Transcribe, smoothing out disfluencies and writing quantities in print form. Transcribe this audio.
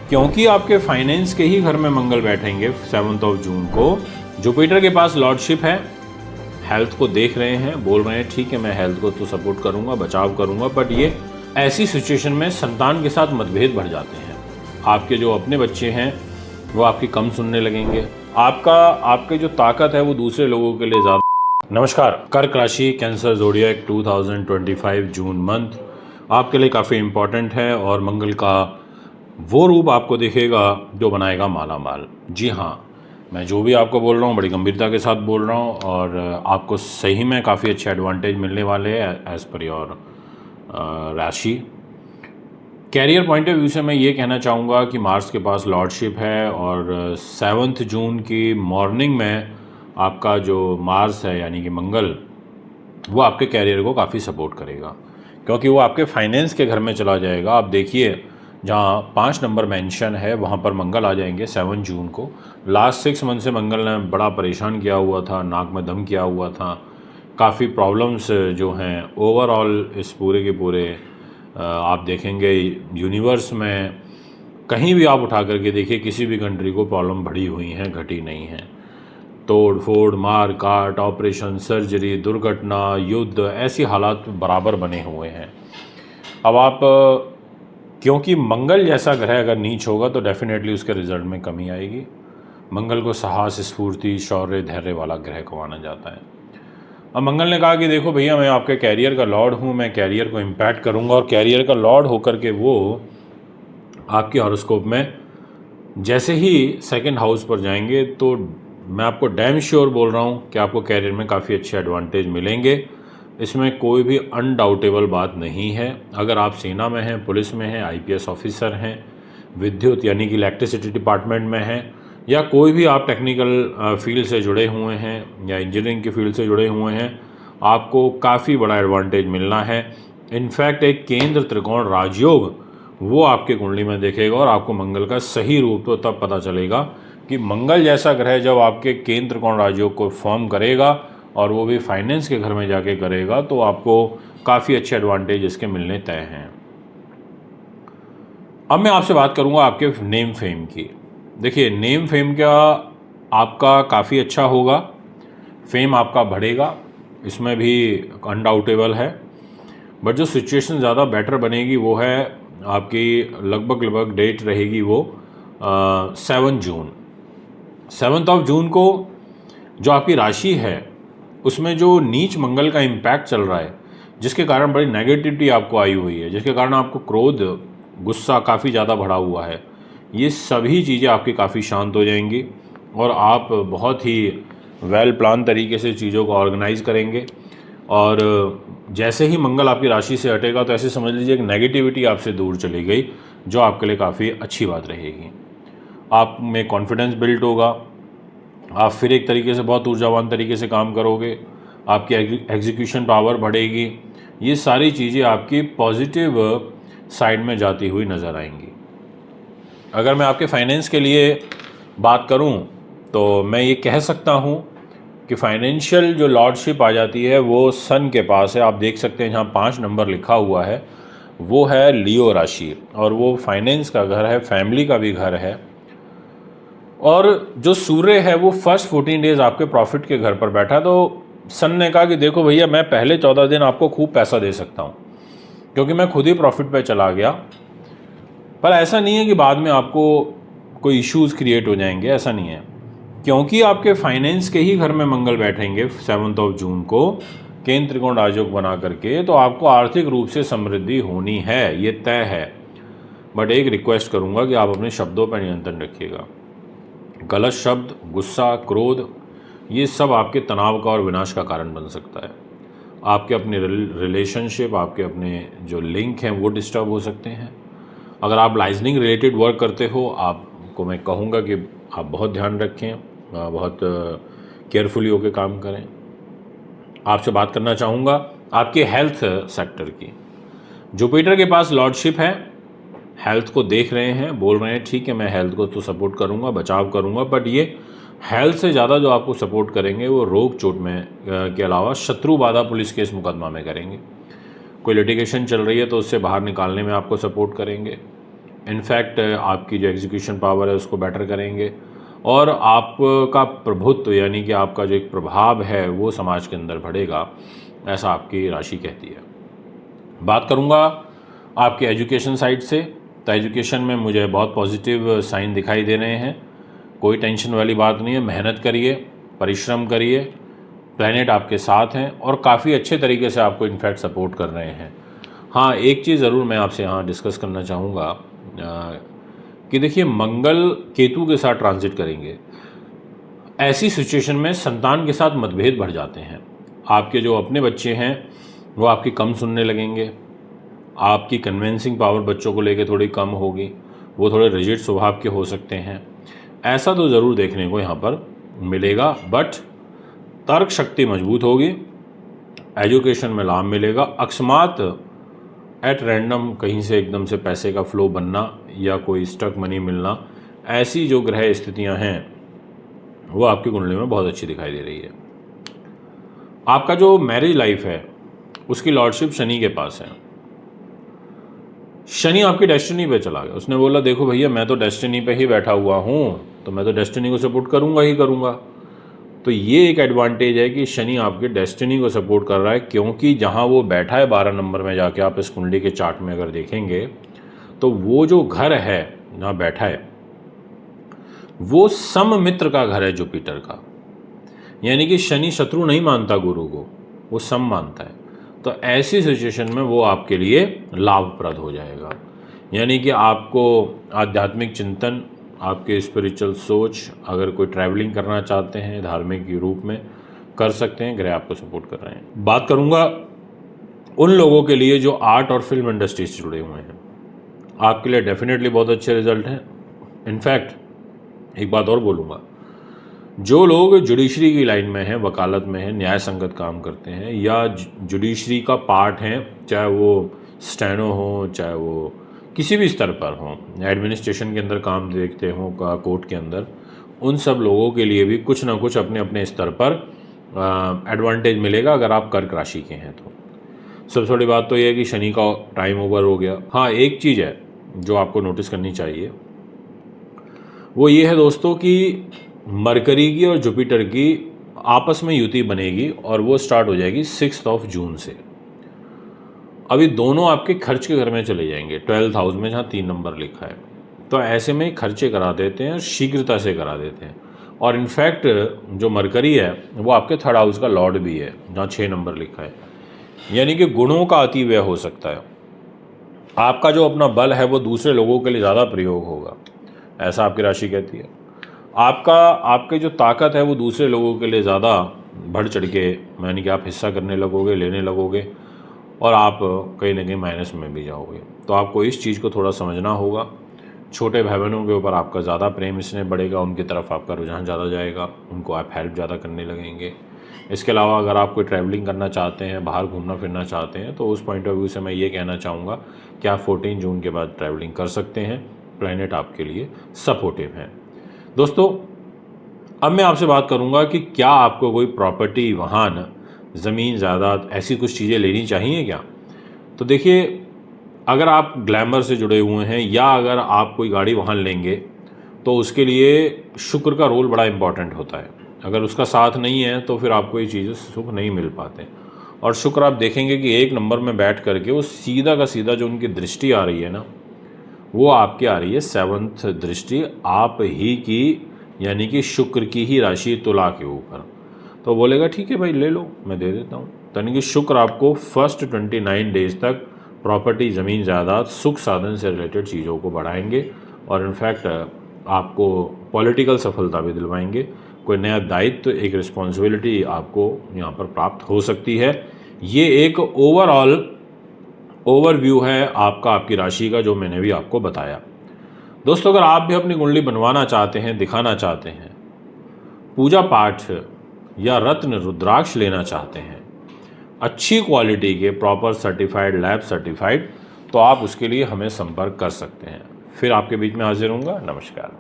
क्योंकि आपके फाइनेंस के ही घर में मंगल बैठेंगे 7 जून को। जुपिटर के पास लॉर्डशिप है, हेल्थ को देख रहे हैं, बोल रहे हैं ठीक है मैं हेल्थ को तो सपोर्ट करूंगा, बचाव करूंगा, बट ये ऐसी सिचुएशन में संतान के साथ मतभेद बढ़ जाते हैं। आपके जो अपने बच्चे हैं वो आपकी कम सुनने लगेंगे, आपके जो ताकत है वो दूसरे लोगों के लिए ज़्यादा। नमस्कार, कर्क राशि, कैंसर ज़ोडिएक 2025 जून मंथ आपके लिए काफ़ी इम्पॉर्टेंट है और मंगल का वो रूप आपको दिखेगा जो बनाएगा माला माल। जी हाँ, मैं जो भी आपको बोल रहा हूँ बड़ी गंभीरता के साथ बोल रहा हूँ और आपको सही में काफ़ी अच्छे एडवांटेज मिलने वाले हैं एज़ पर योर राशि। कैरियर पॉइंट ऑफ व्यू से मैं ये कहना चाहूँगा कि मार्स के पास लॉर्डशिप है और 7 जून की मॉर्निंग में आपका जो मार्स है यानी कि मंगल, वो आपके कैरियर को काफ़ी सपोर्ट करेगा क्योंकि वो आपके फाइनेंस के घर में चला जाएगा। आप देखिए जहाँ 5 नंबर मेंशन है वहाँ पर मंगल आ जाएंगे 7 जून को। लास्ट 6 मंथ से मंगल ने बड़ा परेशान किया हुआ था, नाक में दम किया हुआ था, काफ़ी प्रॉब्लम्स जो हैं ओवरऑल इस पूरे के पूरे आप देखेंगे यूनिवर्स में कहीं भी आप उठा करके देखिए किसी भी कंट्री को प्रॉब्लम बढ़ी हुई हैं, घटी नहीं है। तोड़ फोड़, मार काट, ऑपरेशन, सर्जरी, दुर्घटना, युद्ध, ऐसी हालात बराबर बने हुए हैं। अब आप क्योंकि मंगल जैसा ग्रह अगर नीच होगा तो डेफिनेटली उसके रिजल्ट में कमी आएगी। मंगल को साहस, स्फूर्ति, शौर्य, धैर्य वाला ग्रह को माना जाता है। अब मंगल ने कहा कि देखो भैया मैं आपके कैरियर का लॉर्ड हूँ, मैं कैरियर को इम्पैक्ट करूँगा और कैरियर का लॉर्ड होकर के वो आपके हॉरोस्कोप में जैसे ही सेकंड हाउस पर जाएंगे तो मैं आपको डैम श्योर बोल रहा हूँ कि आपको कैरियर में काफ़ी अच्छे एडवांटेज मिलेंगे। इसमें कोई भी अनडाउटेबल बात नहीं है। अगर आप सेना में हैं, पुलिस में हैं, आईपीएस ऑफिसर हैं, विद्युत यानी कि इलेक्ट्रिसिटी डिपार्टमेंट में हैं, या कोई भी आप टेक्निकल फील्ड से जुड़े हुए हैं या इंजीनियरिंग की फील्ड से जुड़े हुए हैं, आपको काफ़ी बड़ा एडवांटेज मिलना है। इनफैक्ट एक केंद्र त्रिकोण राजयोग वो आपके कुंडली में देखेगा और आपको मंगल का सही रूप तो तब पता चलेगा कि मंगल जैसा ग्रह जब आपके केंद्र त्रिकोण राजयोग को फॉर्म करेगा और वो भी फाइनेंस के घर में जाके करेगा तो आपको काफ़ी अच्छे एडवांटेज इसके मिलने तय हैं। अब मैं आपसे बात करूंगा आपके नेम फेम की। देखिए नेम फेम का आपका काफ़ी अच्छा होगा, फेम आपका बढ़ेगा, इसमें भी अनडाउटेबल है। बट जो सिचुएशन ज़्यादा बेटर बनेगी वो है आपकी लगभग डेट रहेगी वो 7 जून। 7 जून को जो आपकी राशि है उसमें जो नीच मंगल का इम्पैक्ट चल रहा है, जिसके कारण बड़ी नेगेटिविटी आपको आई हुई है, जिसके कारण आपको क्रोध, गुस्सा काफ़ी ज़्यादा बढ़ा हुआ है, ये सभी चीज़ें आपकी काफ़ी शांत हो जाएंगी और आप बहुत ही वेल प्लान तरीके से चीज़ों को ऑर्गेनाइज करेंगे। और जैसे ही मंगल आपकी राशि से हटेगा तो ऐसे समझ लीजिए एक नेगेटिविटी आपसे दूर चली गई, जो आपके लिए काफ़ी अच्छी बात रहेगी। आप में कॉन्फिडेंस बिल्ड होगा, आप फिर एक तरीके से बहुत ऊर्जावान तरीके से काम करोगे, आपकी एग्जीक्यूशन पावर बढ़ेगी। ये सारी चीज़ें आपकी पॉजिटिव साइड में जाती हुई नज़र आएंगी। अगर मैं आपके फाइनेंस के लिए बात करूं तो मैं ये कह सकता हूं कि फाइनेंशियल जो लॉर्डशिप आ जाती है वो सन के पास है। आप देख सकते हैं जहाँ 5 नंबर लिखा हुआ है वो है लियो राशि और वो फाइनेंस का घर है, फैमिली का भी घर है। और जो सूर्य है वो फर्स्ट 14 डेज आपके प्रॉफिट के घर पर बैठा। तो सन ने कहा कि देखो भैया मैं पहले 14 दिन आपको खूब पैसा दे सकता हूँ क्योंकि मैं खुद ही प्रॉफिट पे चला गया, पर ऐसा नहीं है कि बाद में आपको कोई इश्यूज़ क्रिएट हो जाएंगे, ऐसा नहीं है। क्योंकि आपके फाइनेंस के ही घर में मंगल बैठेंगे 7 जून को केंद्र त्रिकोण राजयोग बना करके, तो आपको आर्थिक रूप से समृद्धि होनी है, ये तय है। बट एक रिक्वेस्ट करूंगा कि आप अपने शब्दों पर नियंत्रण रखिएगा। गलत शब्द, गुस्सा, क्रोध, ये सब आपके तनाव का और विनाश का कारण बन सकता है। आपके अपने रिलेशनशिप, आपके अपने जो लिंक हैं वो डिस्टर्ब हो सकते हैं। अगर आप लाइजनिंग रिलेटेड वर्क करते हो, आपको मैं कहूँगा कि आप बहुत ध्यान रखें, बहुत केयरफुली होकर काम करें। आपसे बात करना चाहूँगा आपके हेल्थ सेक्टर की। जुपिटर के पास लॉर्डशिप है, हेल्थ को देख रहे हैं, बोल रहे हैं ठीक है मैं हेल्थ को तो सपोर्ट करूँगा, बचाव करूँगा, बट ये हेल्थ से ज़्यादा जो आपको सपोर्ट करेंगे वो रोग चोट में के अलावा शत्रु बाधा पुलिस केस मुकदमा में करेंगे। कोई लिटिगेशन चल रही है तो उससे बाहर निकालने में आपको सपोर्ट करेंगे। इनफैक्ट आपकी जो एग्जीक्यूशन पावर है उसको बेटर करेंगे, और आपका प्रभुत्व यानी कि आपका जो एक प्रभाव है वो समाज के अंदर बढ़ेगा, ऐसा आपकी राशि कहती है। बात करूँगा आपके एजुकेशन साइड से, तो एजुकेशन में मुझे बहुत पॉजिटिव साइन दिखाई दे रहे हैं। कोई टेंशन वाली बात नहीं है, मेहनत करिए, परिश्रम करिए, प्लैनेट आपके साथ हैं और काफ़ी अच्छे तरीके से आपको इनफैक्ट सपोर्ट कर रहे हैं। हाँ, एक चीज़ ज़रूर मैं आपसे यहाँ डिस्कस करना चाहूँगा कि देखिए, मंगल केतु के साथ ट्रांजिट करेंगे। ऐसी सिचुएशन में संतान के साथ मतभेद बढ़ जाते हैं। आपके जो अपने बच्चे हैं वो आपकी कम सुनने लगेंगे, आपकी कन्विंसिंग पावर बच्चों को लेकर थोड़ी कम होगी, वो थोड़े रिजिड स्वभाव के हो सकते हैं। ऐसा तो ज़रूर देखने को यहाँ पर मिलेगा, बट तर्क शक्ति मजबूत होगी, एजुकेशन में लाभ मिलेगा। अकस्मात एट रैंडम कहीं से एकदम से पैसे का फ्लो बनना या कोई स्टक मनी मिलना, ऐसी जो ग्रह स्थितियां हैं वो आपकी कुंडली में बहुत अच्छी दिखाई दे रही है। आपका जो मैरिज लाइफ है उसकी लॉर्डशिप शनि के पास है। शनि आपकी डेस्टिनी पे चला गया, उसने बोला देखो भैया मैं तो डेस्टिनी पे ही बैठा हुआ हूँ, तो मैं तो डेस्टिनी को सपोर्ट करूँगा ही करूँगा। तो ये एक एडवांटेज है कि शनि आपके डेस्टिनी को सपोर्ट कर रहा है, क्योंकि जहाँ वो बैठा है 12 नंबर में जाके, आप इस कुंडली के चार्ट में अगर देखेंगे तो वो जो घर है जहाँ बैठा है वो सम मित्र का घर है जुपिटर का, यानी कि शनि शत्रु नहीं मानता गुरु को, वो सम मानता है। तो ऐसी सिचुएशन में वो आपके लिए लाभप्रद हो जाएगा, यानी कि आपको आध्यात्मिक चिंतन, आपके स्पिरिचुअल सोच, अगर कोई ट्रैवलिंग करना चाहते हैं धार्मिक के रूप में कर सकते हैं, ग्रह आपको सपोर्ट कर रहे हैं। बात करूंगा उन लोगों के लिए जो आर्ट और फिल्म इंडस्ट्री से जुड़े हुए हैं, आपके लिए डेफिनेटली बहुत अच्छे रिजल्ट हैं। इनफैक्ट एक बात और बोलूँगा, जो लोग जुडिशरी की लाइन में हैं, वकालत में हैं, न्याय संगत काम करते हैं या जुडिशरी का पार्ट हैं, चाहे वो स्टेनो हो, चाहे वो किसी भी स्तर पर हो, एडमिनिस्ट्रेशन के अंदर काम देखते हों का कोर्ट के अंदर, उन सब लोगों के लिए भी कुछ ना कुछ अपने अपने स्तर पर एडवांटेज मिलेगा अगर आप कर्क राशि के हैं तो। सबसे बड़ी बात तो यह है कि शनि का टाइम ओवर हो गया। हाँ, एक चीज़ है जो आपको नोटिस करनी चाहिए, वो ये है दोस्तों कि मरकरी की और जुपिटर की आपस में युति बनेगी और वो स्टार्ट हो जाएगी 6 जून से। अभी दोनों आपके खर्च के घर में चले जाएंगे 12th हाउस में, जहाँ 3 नंबर लिखा है। तो ऐसे में खर्चे करा देते हैं और शीघ्रता से करा देते हैं। और इनफैक्ट जो मरकरी है वो आपके 3rd हाउस का लॉर्ड भी है, जहाँ 6 नंबर लिखा है, यानी कि गुणों का अति व्यय हो सकता है। आपका जो अपना बल है वो दूसरे लोगों के लिए ज़्यादा प्रयोग होगा, ऐसा आपकी राशि कहती है। आपके जो ताकत है वो दूसरे लोगों के लिए ज़्यादा बढ़ चढ़ के, यानी कि आप हिस्सा करने लगोगे, लेने लगोगे, और आप कहीं ना कहीं माइनस में भी जाओगे। तो आपको इस चीज़ को थोड़ा समझना होगा। छोटे भाई बहनों के ऊपर आपका ज़्यादा प्रेम इसने बढ़ेगा, उनकी तरफ आपका रुझान ज़्यादा जाएगा, उनको आप हेल्प ज़्यादा करने लगेंगे। इसके अलावा अगर आप कोई ट्रैवलिंग करना चाहते हैं, बाहर घूमना फिरना चाहते हैं, तो उस पॉइंट ऑफ व्यू से मैं ये कहना चाहूँगा कि आप 14 जून के बाद ट्रैवलिंग कर सकते हैं। प्लैनेट आपके लिए सपोर्टिव है। दोस्तों, अब मैं आपसे बात करूँगा कि क्या आपको कोई प्रॉपर्टी, वाहन, ज़मीन, जायदाद, ऐसी कुछ चीज़ें लेनी चाहिए क्या? तो देखिए, अगर आप ग्लैमर से जुड़े हुए हैं या अगर आप कोई गाड़ी वाहन लेंगे तो उसके लिए शुक्र का रोल बड़ा इम्पॉर्टेंट होता है। अगर उसका साथ नहीं है तो फिर आपको ये चीज़ें सुख नहीं मिल पाते। और शुक्र आप देखेंगे कि 1 नंबर में बैठ करके वो सीधा का सीधा जो उनकी दृष्टि आ रही है ना, वो आपकी आ रही है 7th दृष्टि आप ही की, यानी कि शुक्र की ही राशि तुला के ऊपर। तो बोलेगा ठीक है भाई ले लो, मैं दे देता हूँ। यानी कि शुक्र आपको फर्स्ट 29 डेज तक प्रॉपर्टी, ज़मीन, जायदाद, सुख साधन से रिलेटेड चीज़ों को बढ़ाएंगे और इनफैक्ट आपको पॉलिटिकल सफलता भी दिलवाएंगे। कोई नया दायित्व, एक रिस्पॉन्सिबिलिटी आपको यहाँ पर प्राप्त हो सकती है। ये एक ओवरव्यू है आपकी राशि का, जो मैंने भी आपको बताया। दोस्तों, अगर आप भी अपनी कुंडली बनवाना चाहते हैं, दिखाना चाहते हैं, पूजा पाठ या रत्न रुद्राक्ष लेना चाहते हैं, अच्छी क्वालिटी के, प्रॉपर सर्टिफाइड, लैब सर्टिफाइड, तो आप उसके लिए हमें संपर्क कर सकते हैं। फिर आपके बीच में हाजिर होऊंगा। नमस्कार।